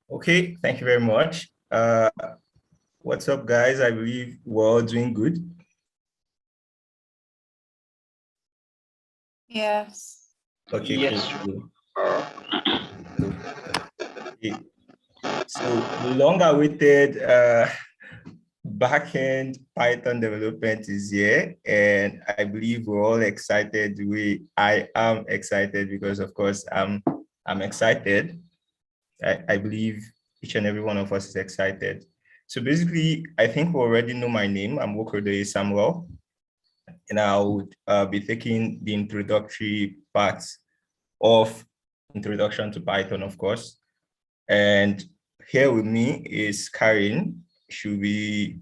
Okay, thank you very much. What's up, guys? I believe we're all doing good. Yes. Okay, cool, Yes. cool. So, okay. So the long-awaited backend Python development is here, and I believe we're all excited. I am excited because, of course, I'm excited. I believe each and every one of us is excited. So basically, I think we already know my name. I'm Wokode Samuel, and I would be taking the introductory parts of Introduction to Python, of course. And here with me is Karen. She'll be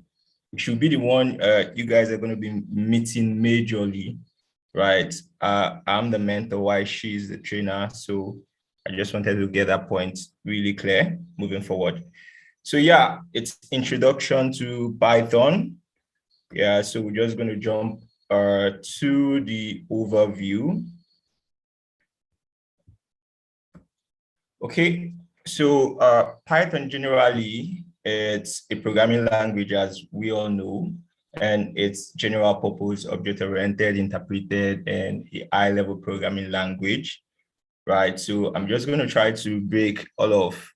the one you guys are going to be meeting majorly, right? I'm the mentor while she's the trainer. So I just wanted to get that point really clear moving forward. So yeah, it's introduction to Python. Yeah, so we're just going to jump to the overview. Okay, so Python generally, it's a programming language, as we all know, and it's general purpose, object-oriented, interpreted, and a high-level programming language, right? So I'm just going to try to break all of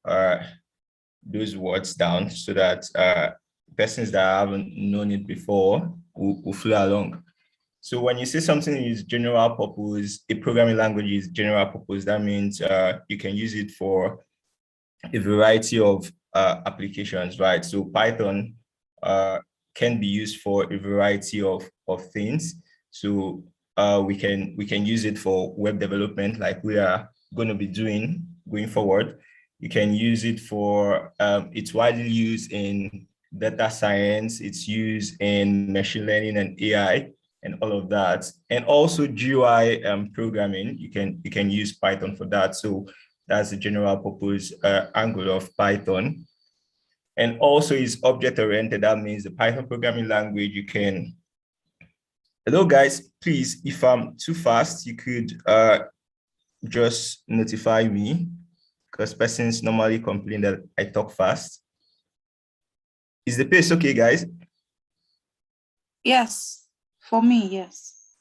those words down so that persons that haven't known it before will flow along. So when you say something is general purpose, a programming language is general purpose, that means you can use it for a variety of applications, right? So Python can be used for a variety of things. So we can use it for web development, like we are going to be doing going forward. You can use it for it's widely used in data science. It's used in machine learning and AI and all of that, and also GUI programming. You can use Python for that. So that's the general purpose angle of Python. And also is object-oriented. That means the Python programming language, you can... Hello, guys. Please, if I'm too fast, you could just notify me, because persons normally complain that I talk fast. Is the pace okay, guys? Yes. For me, yes.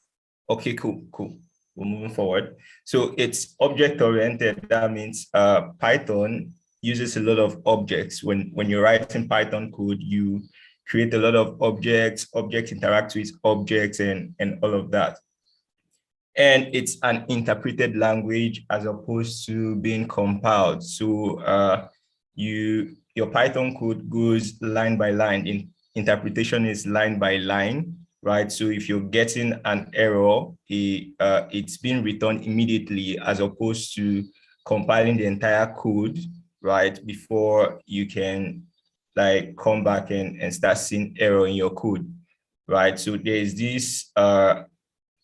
Okay, cool, cool. We're moving forward. So it's object-oriented. That means Python uses a lot of objects. When you're writing Python code, you create a lot of objects, objects interact with objects, and all of that. And it's an interpreted language as opposed to being compiled. So your Python code goes line by line. Interpretation is line by line, right? So if you're getting an error, it's being returned immediately as opposed to compiling the entire code, right? Before you can like come back and start seeing error in your code, right? So there's this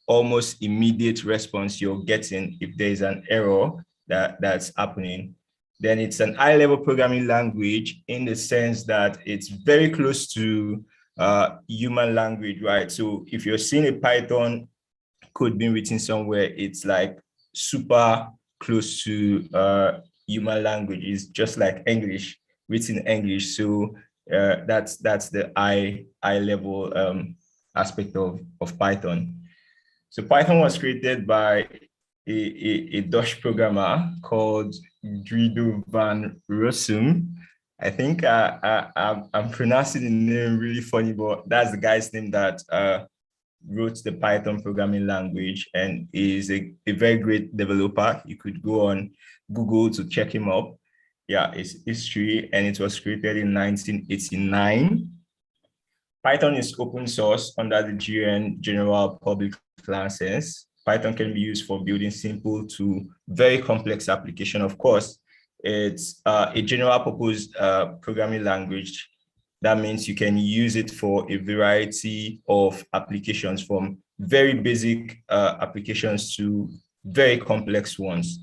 almost immediate response you're getting if there's an error that's happening. Then it's an high-level programming language in the sense that it's very close to human language, right? So if you're seeing a Python code being written somewhere, it's like super close to human language. It's just like English, written English. So that's the high level aspect of Python. So Python was created by a Dutch programmer called Guido van Rossum. I think I'm pronouncing the name really funny, but that's the guy's name that wrote the Python programming language and is a very great developer. You could go on Google to check him up. Yeah, it's history, and it was created in 1989. Python is open source under the GN General Public License. Python can be used for building simple to very complex application. Of course, it's a general purpose programming language. That means you can use it for a variety of applications, from very basic applications to very complex ones.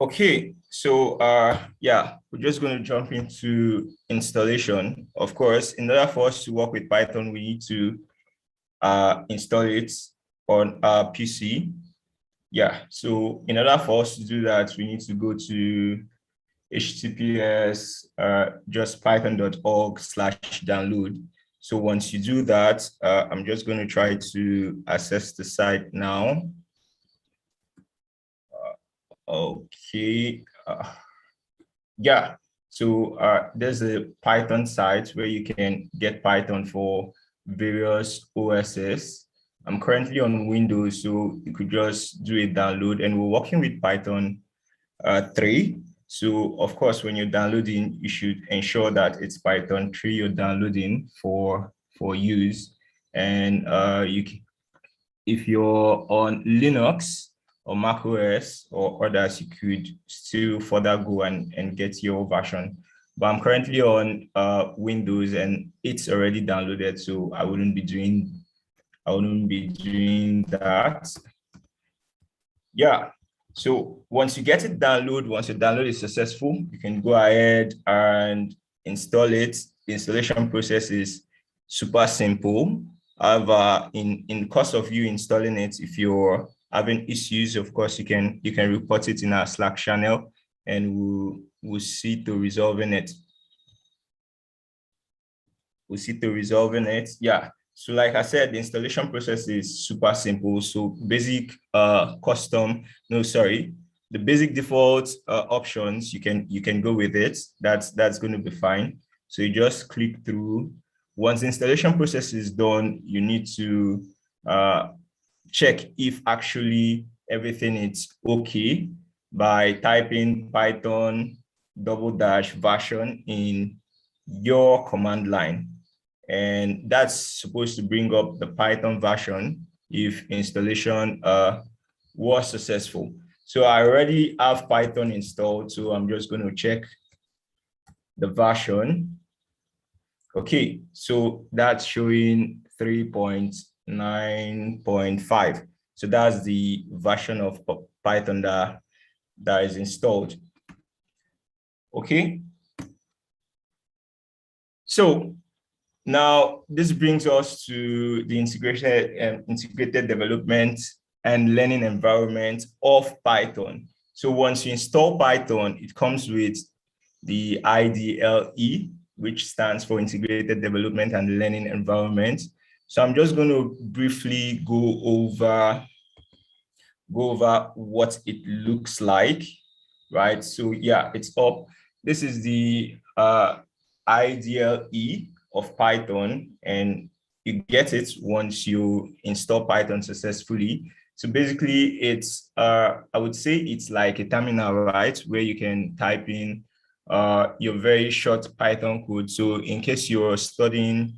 Okay, so yeah, we're just going to jump into installation. Of course, in order for us to work with Python, we need to install it on our PC. Yeah, so in order for us to do that, we need to go to https just python.org/download. So once you do that, I'm just going to try to access the site now. Okay. Yeah, so there's a Python site where you can get Python for various OSs. I'm currently on Windows, so you could just do a download, and we're working with Python 3. So of course, when you're downloading, you should ensure that it's Python 3 you're downloading for use. And if you're on Linux or Mac OS or others, you could still further go and get your version. But I'm currently on Windows and it's already downloaded, so I wouldn't be doing that. Yeah. So once you get it download, once your download is successful, you can go ahead and install it. The installation process is super simple. However, in course of you installing it, if you're having issues, of course, you can report it in our Slack channel and we'll see to resolving it. Yeah. So like I said, the installation process is super simple. So basic the basic default options, you can go with it. That's going to be fine. So you just click through. Once the installation process is done, you need to check if actually everything is okay by typing Python --version in your command line. And that's supposed to bring up the Python version if installation was successful. So I already have Python installed, so I'm just going to check the version. Okay, so that's showing 3.9.5. So that's the version of Python that is installed. Okay. So now this brings us to the integrated development and learning environment of Python. So once you install Python, it comes with the IDLE, which stands for Integrated Development and Learning Environment. So I'm just going to briefly go over what it looks like, right? So yeah, it's up. This is the IDLE of Python, and you get it once you install Python successfully. So basically, it's I would say it's like a terminal, right, where you can type in your very short Python code. So in case you're studying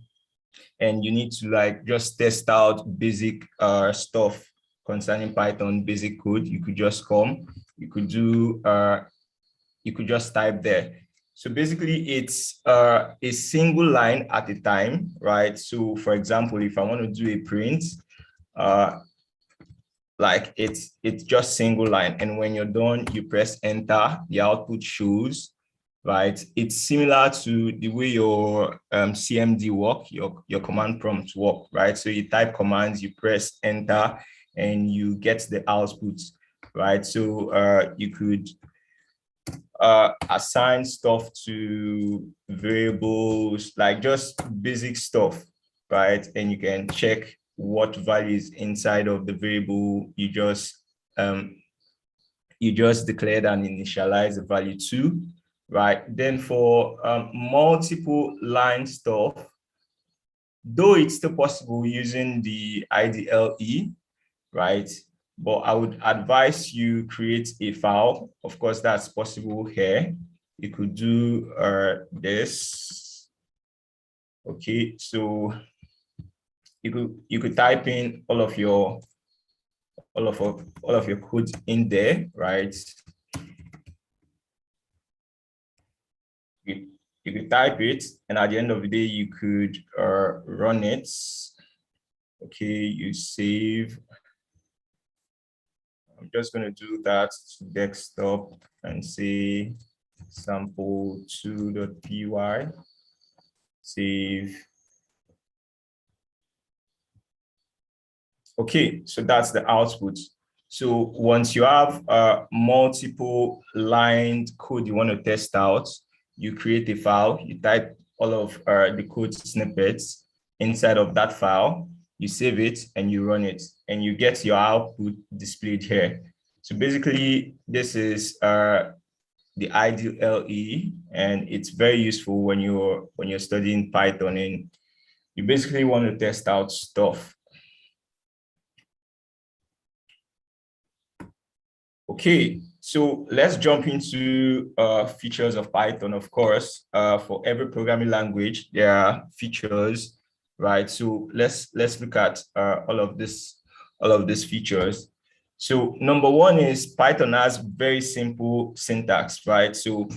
and you need to like just test out basic stuff concerning Python basic code, you could just come, you could do you could just type there. So basically it's a single line at a time, right? So for example, if I want to do a print, like it's just single line, and when you're done, you press enter, the output shows, right? It's similar to the way your CMD work, your command prompts work, right? So you type commands, you press enter, and you get the output, right? So you could assign stuff to variables, like just basic stuff, right? And you can check what value is inside of the variable you just declared and initialize the value to, right? Then for multiple line stuff, though it's still possible using the IDLE, right? But I would advise you create a file. Of course, that's possible here. You could do this. Okay, so you could type in all of your code in there, right? You could type it, and at the end of the day, you could run it. Okay, you save. I'm just going to do that to desktop and say sample2.py, save. Okay, so that's the output. So once you have multiple lined code you want to test out, you create a file, you type all of the code snippets inside of that file, you save it and you run it, and you get your output displayed here. So basically, this is the ideal LE, and it's very useful when you're studying Python and you basically want to test out stuff. Okay, so let's jump into features of Python. Of course, for every programming language, there are features, right? So let's look at all of these features. So number one is Python has very simple syntax, right? So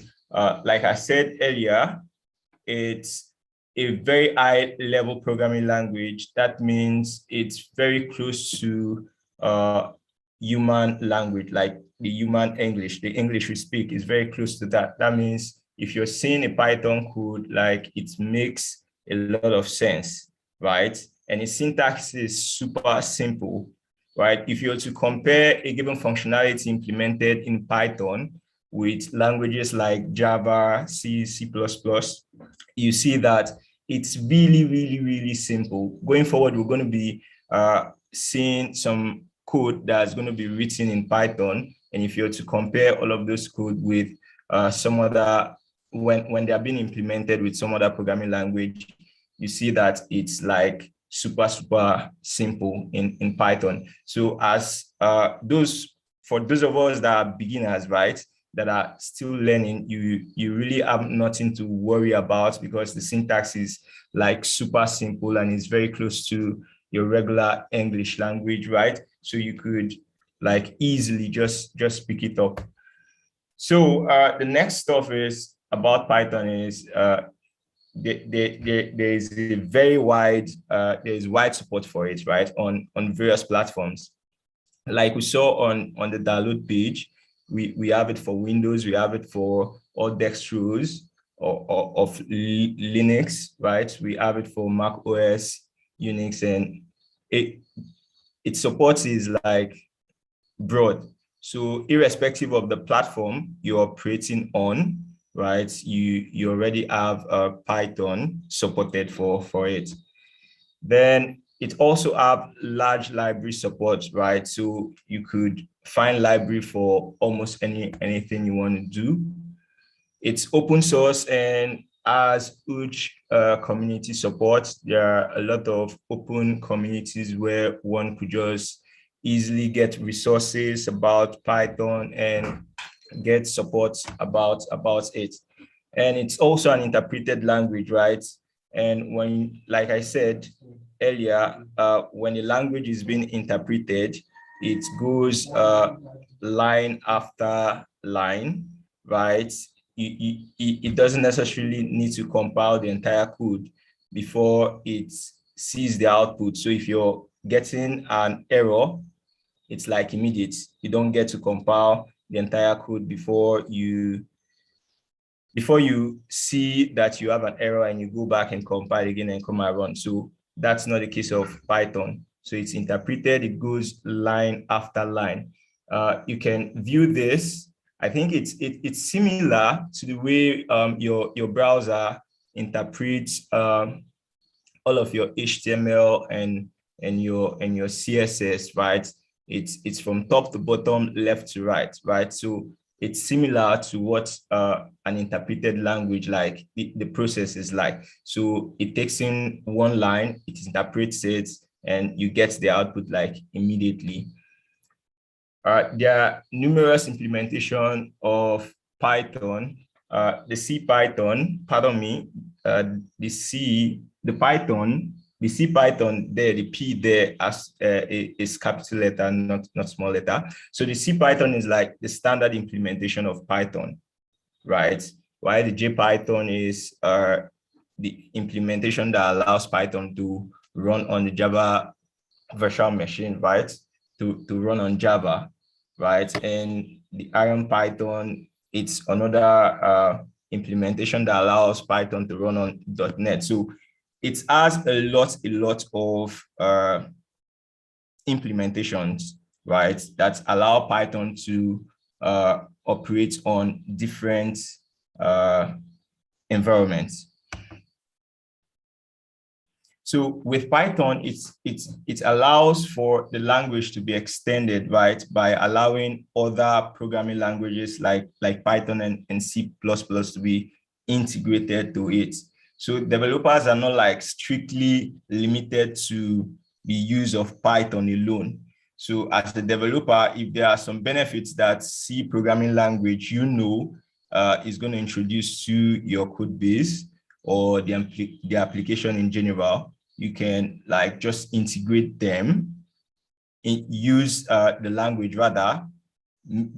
like I said earlier, it's a very high level programming language. That means it's very close to human language, like the human English. The English we speak is very close to that. That means if you're seeing a Python code, like it makes a lot of sense, right? And its syntax is super simple, right? If you're to compare a given functionality implemented in Python with languages like Java, C, C++, you see that it's really, really, really simple. Going forward, we're going to be seeing some code that's going to be written in Python. And if you're to compare all of those code with some other, when they are being implemented with some other programming language, you see that it's like super, super simple in Python. So as for those of us that are beginners, right, that are still learning, you really have nothing to worry about because the syntax is like super simple and it's very close to your regular English language, right? So you could like easily just pick it up. So the next stuff is about Python is there is a very wide there is wide support for it, right, on various platforms. Like we saw on the download page, we have it for Windows, we have it for all dextrose of Linux, right? We have it for Mac OS, Unix, and its support is like broad. So irrespective of the platform you're operating on, right, you already have Python supported for it. Then it also have large library support, right? So you could find library for almost anything you want to do. It's open source and has huge community support. There are a lot of open communities where one could just easily get resources about Python and get support about it. And it's also an interpreted language, right? And when, like I said earlier, when a language is being interpreted, it goes line after line, right? It doesn't necessarily need to compile the entire code before it sees the output. So if you're getting an error, it's like immediate. You don't get to compile the entire code before you see that you have an error and you go back and compile again and come and run. So that's not the case of Python. So it's interpreted, it goes line after line. You can view this. I think it's similar to the way your browser interprets all of your HTML and your CSS, right? It's from top to bottom, left to right, right? So it's similar to what an interpreted language like the process is like. So it takes in one line, it interprets it, and you get the output like immediately. There are numerous implementation of Python. The C Python, pardon me, the Python, the C Python there, the P there as is capital letter, not small letter. So the C Python is like the standard implementation of Python, right? While the J Python is the implementation that allows Python to run on the Java virtual machine, right? To run on Java, right? And the Iron Python, it's another implementation that allows Python to run on .NET. So it has a lot of implementations, right, that allow Python to operate on different environments. So with Python, it allows for the language to be extended, right, by allowing other programming languages like Python and C++ to be integrated to it. So developers are not like strictly limited to the use of Python alone. So as a developer, if there are some benefits that C programming language is going to introduce to your code base or the application in general, you can like just integrate them, use the language rather,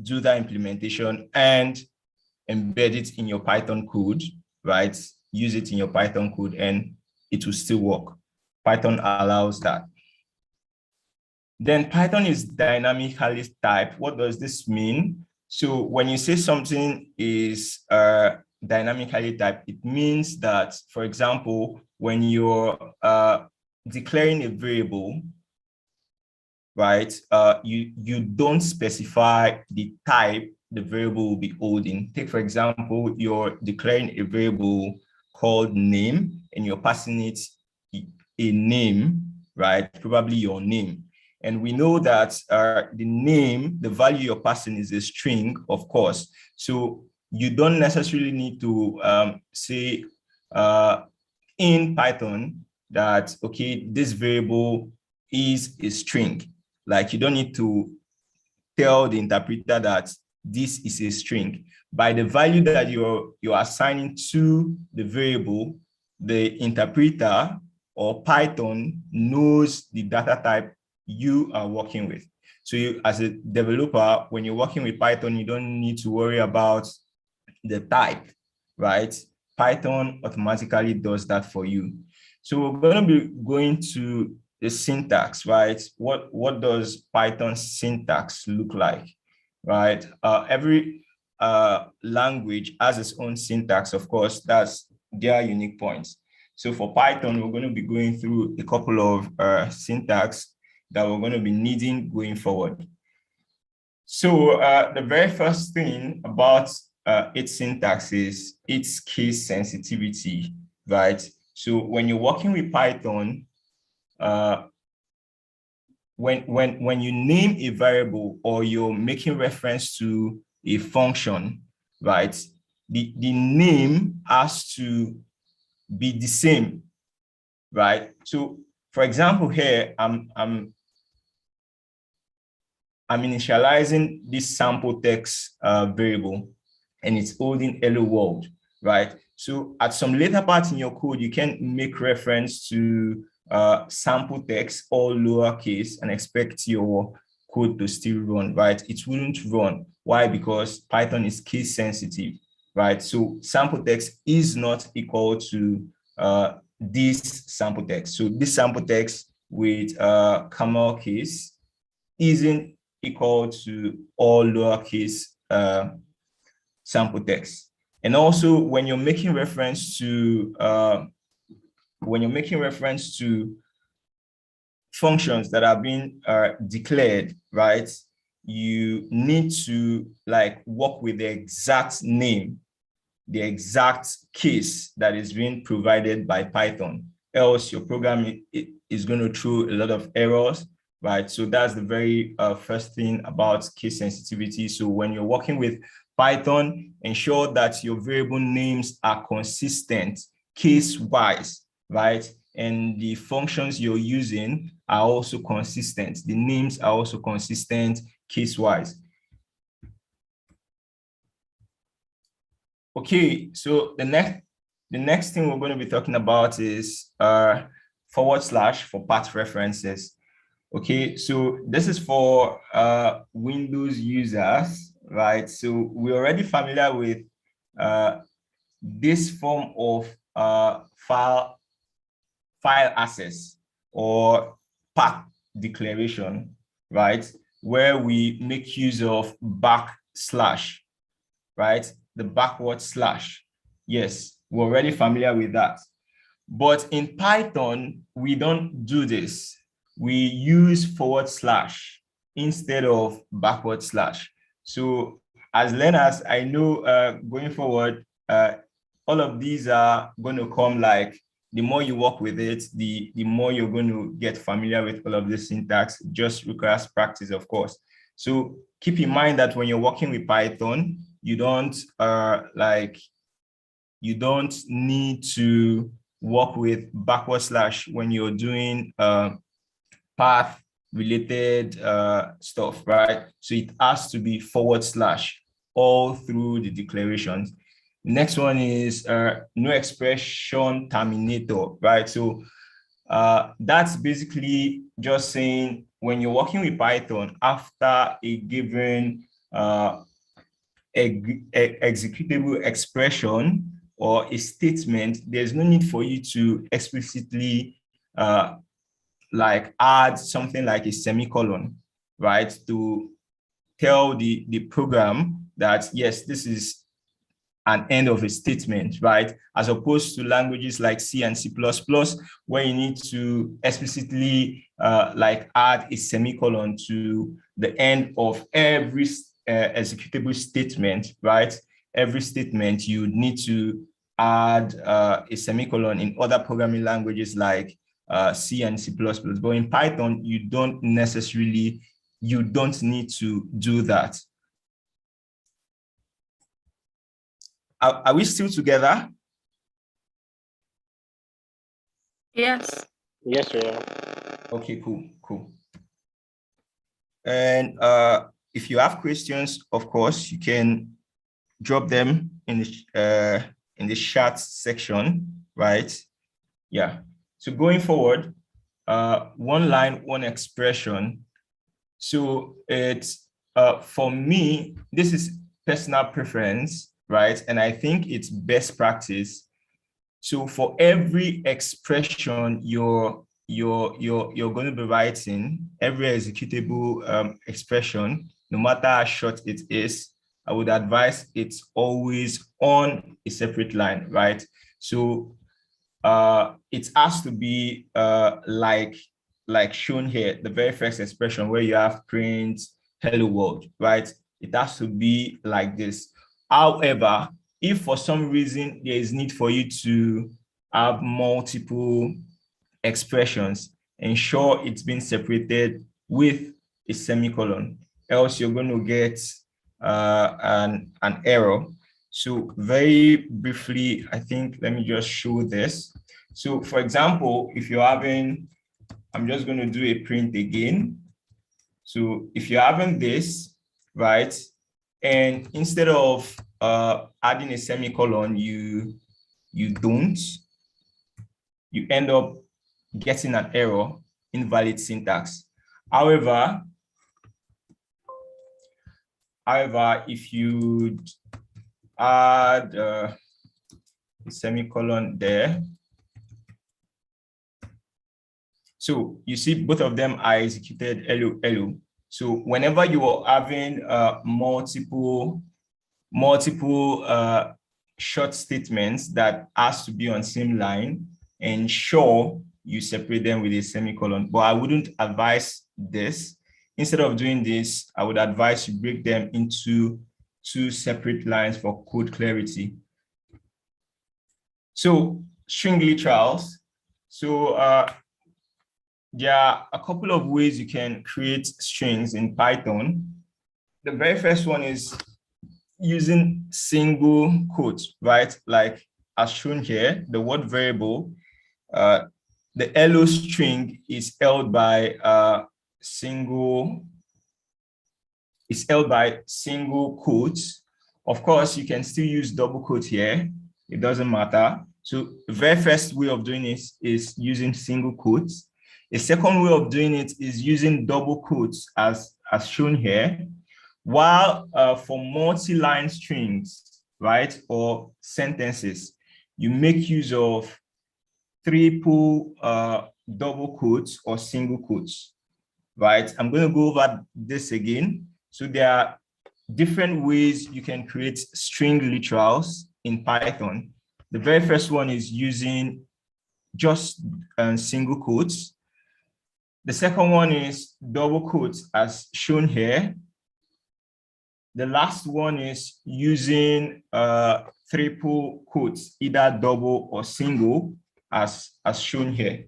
do that implementation and embed it in your Python code, right? Use it in your Python code and it will still work. Python allows that. Then Python is dynamically typed. What does this mean? So when you say something is dynamically typed, it means that, for example, when you're declaring a variable, right, you don't specify the type the variable will be holding. Take, for example, you're declaring a variable called name and you're passing it a name, right, probably your name. And we know that the name, the value you're passing is a string, of course. So you don't necessarily need to say in Python that, okay, this variable is a string. Like you don't need to tell the interpreter that this is a string. By the value that you're assigning to the variable, the interpreter or Python knows the data type you are working with. So you, as a developer, when you're working with Python, you don't need to worry about the type, right? Python automatically does that for you. So we're going to be going to the syntax, right? What does Python syntax look like, right? Every language has its own syntax, of course, that's their unique points. So for Python, we're going to be going through a couple of syntax that we're going to be needing going forward. So the very first thing about its syntax is its case sensitivity, right? So when you're working with Python, when you name a variable or you're making reference to a function, right, the name has to be the same, right? So for example, here I'm initializing this sample text variable and it's holding hello world, right? So at some later part in your code, you can make reference to sample text all lowercase and expect your code to still run, right? It wouldn't run. Why? Because Python is case sensitive, right? So sample text is not equal to this sample text. So this sample text with camel case isn't equal to all lowercase sample text. And also when you're making reference to functions that are being declared, right, you need to like work with the exact name, the exact case that is being provided by Python. Else your program is going to throw a lot of errors, right? So that's the very first thing about case sensitivity. So when you're working with Python, ensure that your variable names are consistent case-wise, right? And the functions you're using are also consistent. The names are also consistent case-wise. Okay, so the next thing we're going to be talking about is / for path references. Okay, so this is for Windows users, right? So we're already familiar with this form of file access or path declaration, right? where we make use of backslash, right? The backward slash. Yes, we're already familiar with that. But in Python, we don't do this. We use forward slash instead of backward slash. So as learners, I know going forward, all of these are going to come like the more you work with it, the more you're going to get familiar with all of this syntax. Just requires practice, of course. So keep in mind that when you're working with Python, you don't need to work with backward slash when you're doing path related stuff, right? So it has to be forward slash all through the declarations. Next one is no expression terminator, right? So that's basically just saying when you're working with Python, after a given executable expression or a statement, there's no need for you to explicitly like add something like a semicolon, right? To tell the program that, yes, this is an end of a statement, right? As opposed to languages like C and C++, where you need to explicitly like add a semicolon to the end of every executable statement, right? Every statement you need to add a semicolon. In other programming languages like C and C++, but in Python, you don't need to do that. Are we still together? Yes. Yes, sir. Okay, cool. And if you have questions, of course, you can drop them in the chat section, right? Yeah. So going forward, one line, one expression. So it's for me, this is personal preference, right? And I think it's best practice. So for every expression you're going to be writing, every executable expression, no matter how short it is, I would advise it's always on a separate line, right? So it has to be like shown here, the very first expression where you have print hello world, right? It has to be like this. However, if for some reason there is need for you to have multiple expressions, ensure it's been separated with a semicolon, else you're going to get an error. So very briefly, I think, let me just show this. So for example, if you're having, I'm just going to do a print again. So if you're having this, right, and instead of adding a semicolon, you don't, you end up getting an error, invalid syntax. However, if you add a semicolon there, so you see both of them are executed hello. So whenever you are having multiple short statements that has to be on same line, ensure you separate them with a semicolon. But I wouldn't advise this. Instead of doing this, I would advise you break them into two separate lines for code clarity. So string literals. So there are a couple of ways you can create strings in Python. The very first one is using single quotes, right? Like as shown here, the word variable, the hello string is held by single quotes. Of course, you can still use double quotes here. It doesn't matter. So the very first way of doing this is using single quotes. A second way of doing it is using double quotes as shown here. While for multi-line strings, right, or sentences, you make use of triple double quotes or single quotes, right? I'm going to go over this again. So there are different ways you can create string literals in Python. The very first one is using just single quotes. The second one is double quotes as shown here. The last one is using triple quotes, either double or single as shown here.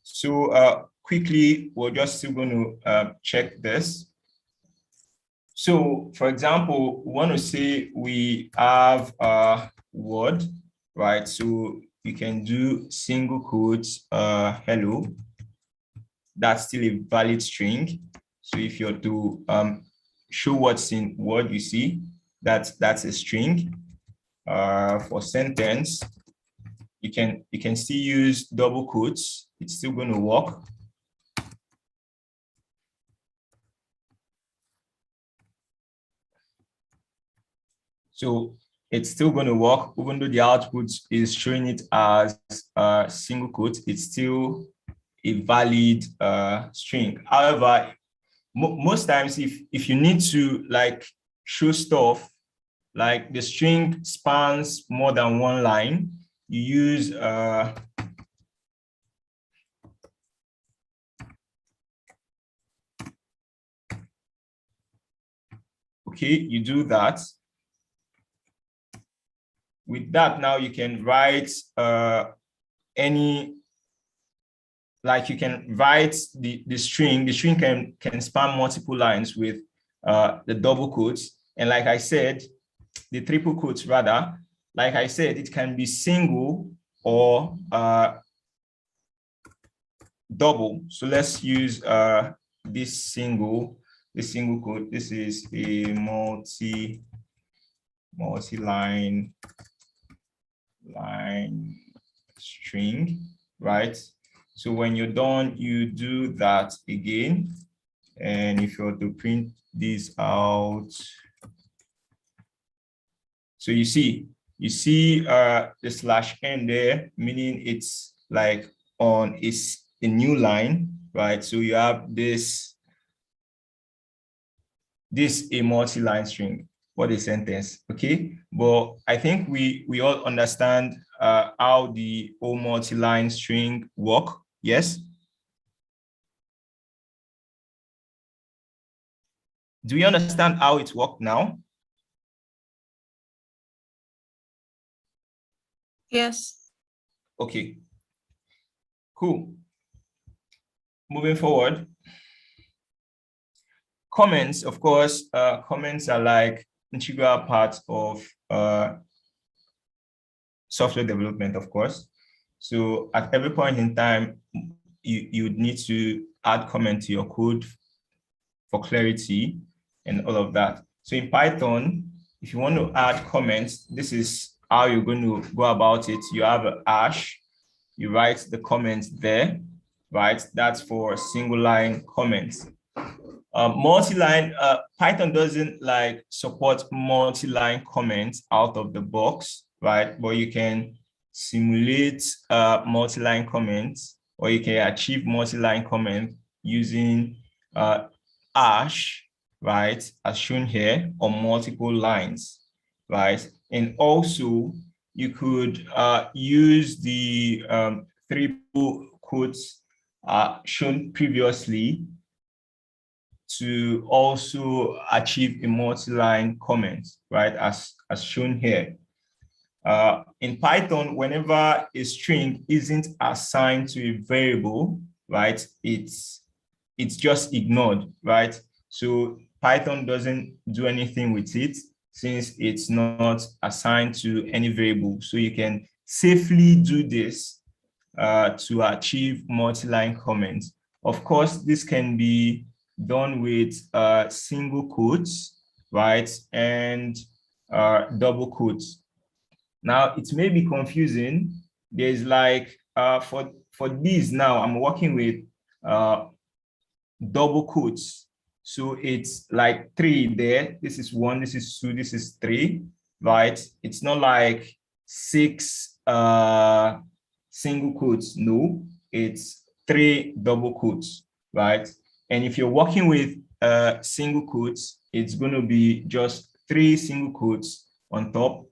So quickly, we're just still going to check this. So for example, we want to say we have a word, right? So you can do single quotes, hello. That's still a valid string. So if you're to show what's in word, you see that's a string. For sentence, you can still use double quotes. It's still going to work. So it's still going to work, even though the output is showing it as a single quote. It's still a valid string. However, most times, if you need to like show stuff, like the string spans more than one line, you use okay, you do that. With that, now you can write any, like you can write the string. The string can span multiple lines with the double quotes. And like I said, the triple quotes rather, like I said, it can be single or double. So let's use this single quote. This is a multi-line string, right? So when you're done, you do that again. And if you were to print this out, so you see the /n there, meaning it's like on a new line, right? So you have this a multi-line string. What a sentence, okay? But I think we all understand how the whole multi-line string work, yes? Do you understand how it works now? Yes. Okay, cool. Moving forward. Comments, of course, comments are like integral parts of software development, of course. So at every point in time, you would need to add comment to your code for clarity and all of that. So in Python, if you want to add comments, this is how you're going to go about it. You have a hash, you write the comments there, right? That's for single line comments. Multi-line, Python doesn't like support multi-line comments out of the box, right? But you can simulate multi-line comments, or you can achieve multi-line comment using hash, right, as shown here, on multiple lines, right? And also you could use the triple quotes shown previously to also achieve a multi-line comment, right, as shown here. In Python, whenever a string isn't assigned to a variable, right, it's just ignored, right? So Python doesn't do anything with it since it's not assigned to any variable. So you can safely do this to achieve multi-line comments. Of course, this can be done with single quotes, right, and double quotes. Now, it may be confusing. There's like, for these now, I'm working with double quotes. So it's like 3 there. This is 1, this is 2, this is 3, right? It's not like 6 single quotes. No, it's 3 double quotes, right? And if you're working with single quotes, it's going to be just 3 single quotes on top,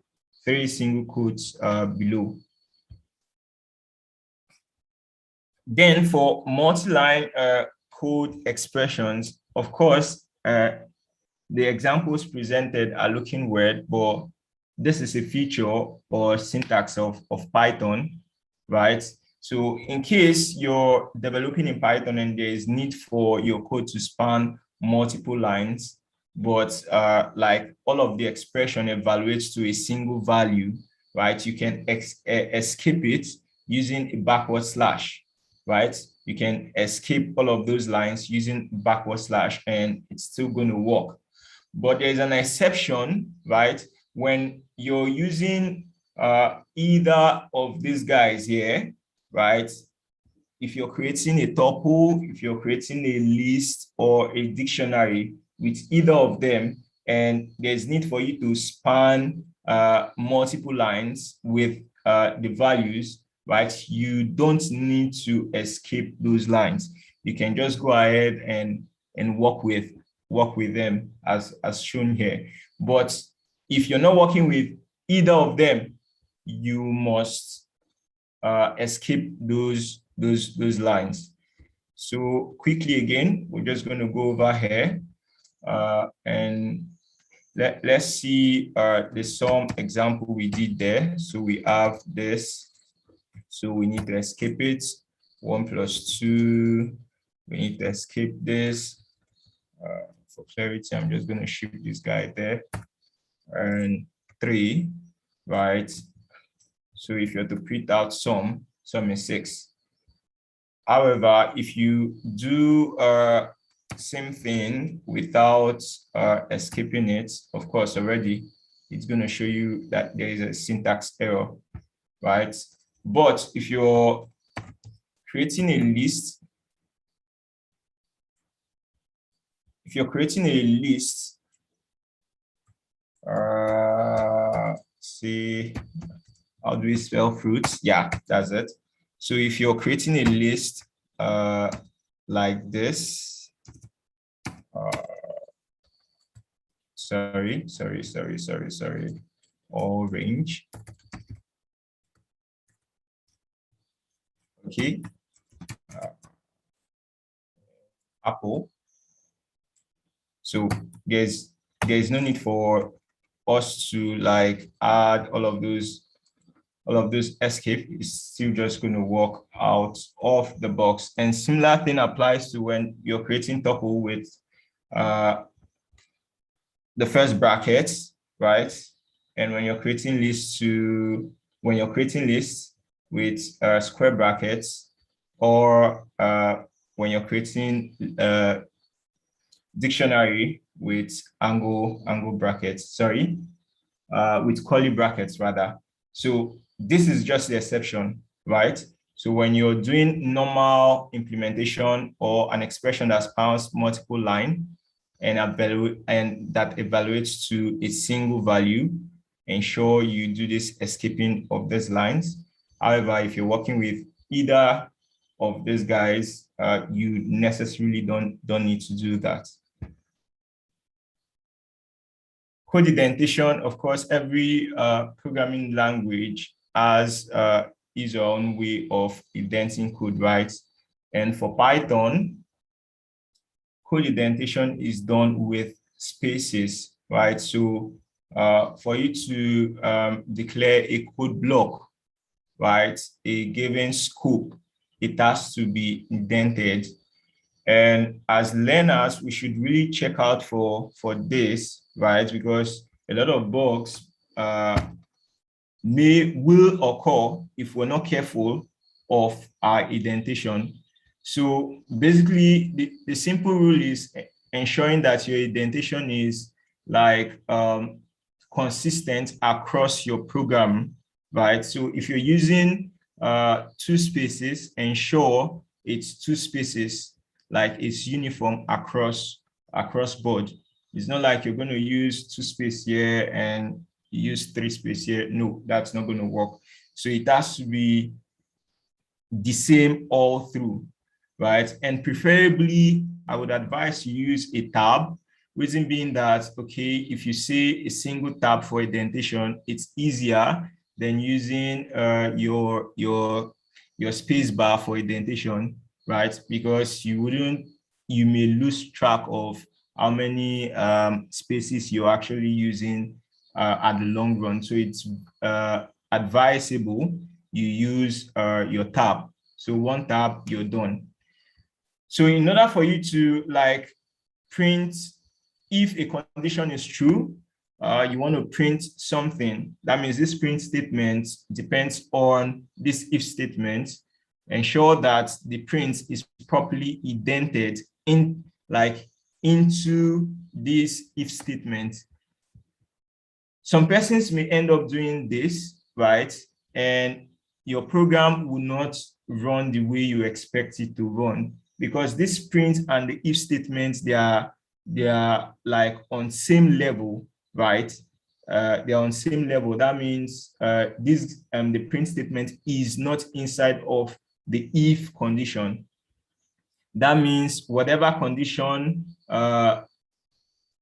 3 single quotes below. Then for multi-line code expressions, of course, the examples presented are looking weird, but this is a feature or syntax of Python, right? So in case you're developing in Python and there is need for your code to span multiple lines, but like all of the expression evaluates to a single value, right? You can escape it using a backward slash, right? You can escape all of those lines using backward slash and it's still going to work. But there's an exception, right? When you're using either of these guys here, right? If you're creating a tuple, if you're creating a list or a dictionary with either of them, and there's need for you to span multiple lines with the values, right? You don't need to escape those lines. You can just go ahead and work with them as shown here. But if you're not working with either of them, you must escape those lines. So quickly again, we're just going to go over here and let's see the sum example we did there. So we have this. So we need to escape it. 1 plus 2. We need to escape this. For clarity, I'm just going to shift this guy there. And 3, right? So if you're to print out sum is 6. However, if you do same thing without escaping it, of course, already it's going to show you that there is a syntax error, right? But if you're creating a list, see, how do we spell fruits? Yeah, that's it. So if you're creating a list like this, sorry, orange. Okay, apple. So there's no need for us to like add all of those escape. Is still just going to work out of the box. And similar thing applies to when you're creating tuple with the first bracket, right? And when you're creating lists with square brackets, or when you're creating dictionary with angle brackets, sorry, with curly brackets rather. So this is just the exception, right? So when you're doing normal implementation or an expression that spans multiple line and that evaluates to a single value, ensure you do this escaping of these lines. However, if you're working with either of these guys, you necessarily don't need to do that. Code indentation, of course, every programming language has its own way of indenting code, right? And for Python, code indentation is done with spaces, right? So for you to declare a code block, right, a given scope, it has to be indented. And as learners, we should really check out for this, right? Because a lot of bugs will occur if we're not careful of our indentation. So basically, the simple rule is ensuring that your indentation is like consistent across your program, right? So if you're using 2 spaces, ensure it's 2 spaces, like it's uniform across board. It's not like you're going to use 2 space here and use 3 space here. No, that's not going to work. So it has to be the same all through, right? And preferably I would advise you use a tab. Reason being that, okay, if you say a single tab for indentation, it's easier than using your space bar for indentation, right? Because you may lose track of how many spaces you're actually using at the long run. So it's advisable you use your tab. So one tab, you're done. So in order for you to like print, if a condition is true, you want to print something. That means this print statement depends on this if statement. Ensure that the print is properly indented into this if statement. Some persons may end up doing this, right? And your program will not run the way you expect it to run, because this print and the if statements, they are like on same level, right? They're on same level. That means the print statement is not inside of the if condition. That means whatever condition that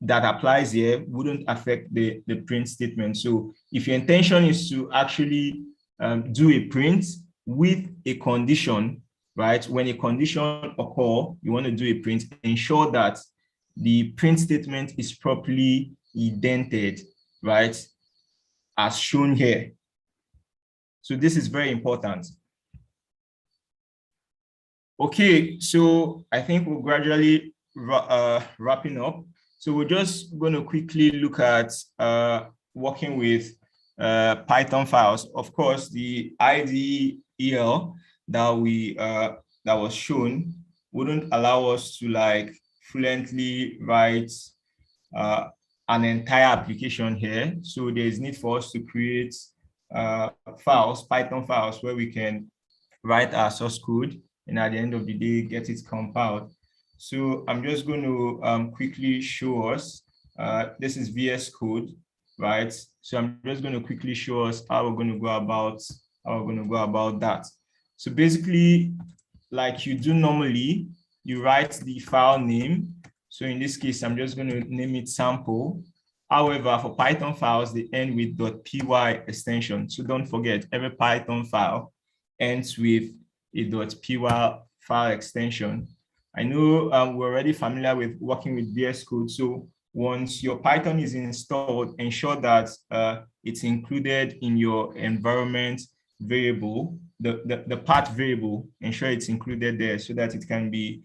applies here wouldn't affect the print statement. So if your intention is to actually do a print with a condition, right? When a condition occurs, you want to do a print, ensure that the print statement is properly indented, right? As shown here. So this is very important. Okay, so I think we're gradually wrapping up. So we're just going to quickly look at working with Python files. Of course, the IDEL that was shown wouldn't allow us to like fluently write an entire application here. So there's need for us to create Python files, where we can write our source code and at the end of the day get it compiled. So I'm just going to quickly show us. This is VS Code, right? So I'm just going to quickly show us how we're going to go about that. So basically, like you do normally, you write the file name. So in this case, I'm just going to name it sample. However, for Python files, they end with .py extension. So don't forget, every Python file ends with a .py file extension. I know we're already familiar with working with VS Code. So once your Python is installed, ensure that it's included in your environment variable, the path variable, ensure it's included there so that it can be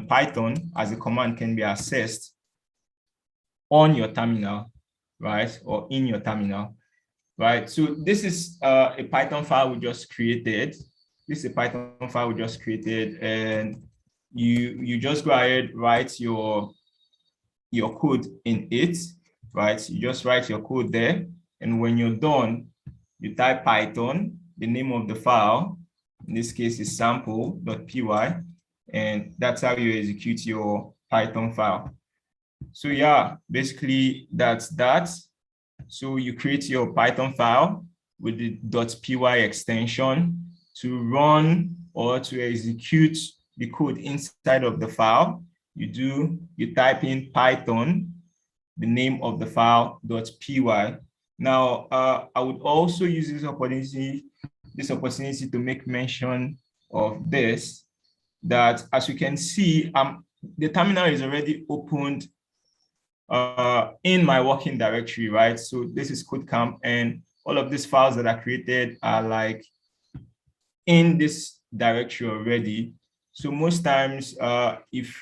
Python as a command can be accessed on your terminal, right? Or in your terminal, right? So this is a Python file we just created. This is a Python file we just created, and you just go ahead, write your code in it, right? You just write your code there, and when you're done, you type Python, the name of the file, in this case is sample.py, and that's how you execute your Python file. So yeah, basically that's that. So you create your Python file with the .py extension to run or to execute the code inside of the file. You type in Python, the name of the file .py. Now, I would also use this opportunity to make mention of this, that as you can see, the terminal is already opened in my working directory, right? So this is KodeCamp, and all of these files that are created are like in this directory already. So most times, if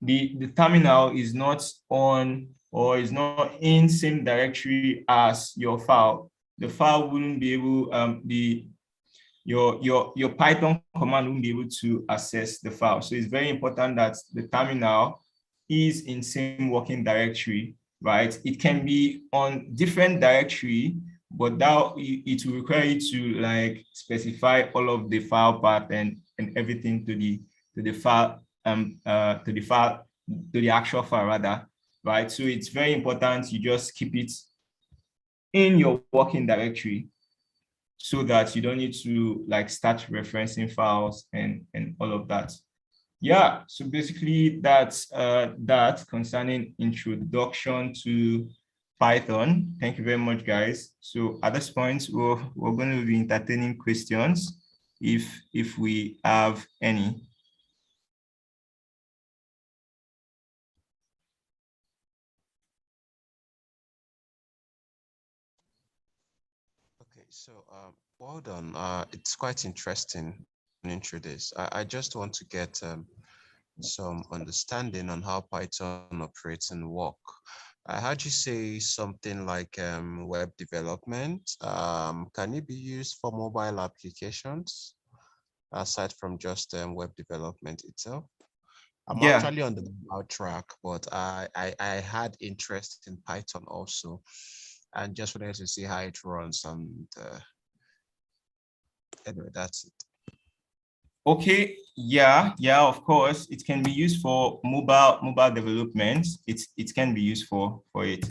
the terminal is not on or is not in same directory as your file, the file wouldn't be able, your Python command won't be able to access the file. So it's very important that the terminal is in same working directory, right? It can be on different directory, but that it will require you to like specify all of the file path and everything to the file, to the actual file rather, right? So it's very important you just keep it in your working directory so that you don't need to like start referencing files and all of that. Yeah, so basically that's that concerning introduction to Python. Thank you very much, guys. So at this point, we're going to be entertaining questions if we have any. Okay, so well done. It's quite interesting running through this. I just want to get some understanding on how Python operates and work. I heard you say something like web development. Can it be used for mobile applications aside from just web development itself? I'm Yeah. actually on the mobile track, but I had interest in Python also, and just wanted to see how it runs. And anyway, that's it. Okay. Yeah, of course. It can be used for mobile development. It can be used for it.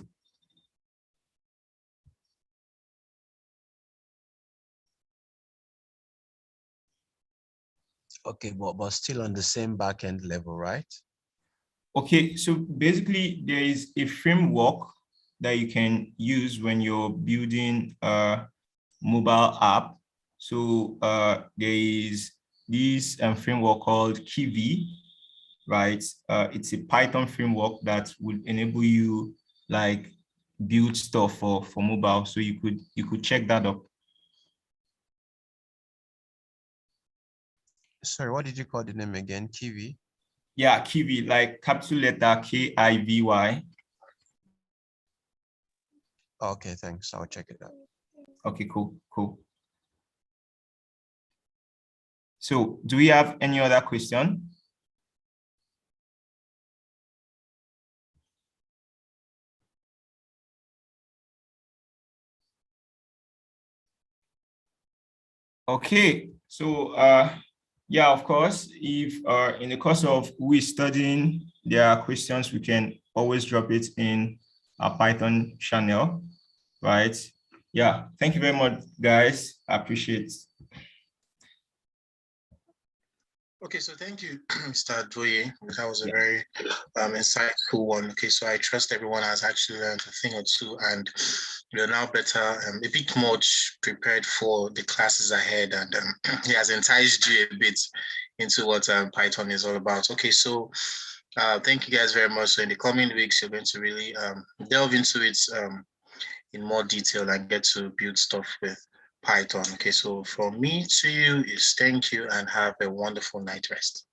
Okay, but still on the same backend level, right? Okay, so basically there is a framework that you can use when you're building a mobile app. So there is this framework called Kiwi, right? It's a Python framework that would enable you like build stuff for mobile. So you could check that up. Sorry, what did you call the name again? Kiwi? Yeah, Kiwi, like capital letter KIVY. Okay, thanks. I'll check it out. Okay, cool. So do we have any other question? Okay, so yeah, of course, if in the course of we studying, there are questions, we can always drop it in our Python channel, right? Yeah, thank you very much, guys. I appreciate it. Okay, so thank you, Mr. Doye. That was a Yeah. very insightful one. Okay, so I trust everyone has actually learned a thing or two, and you're now better, a bit much prepared for the classes ahead, and he has enticed you a bit into what Python is all about. Okay, so thank you guys very much. So in the coming weeks, you're going to really delve into it in more detail and get to build stuff with Python. Okay, so from me to you is thank you and have a wonderful night rest.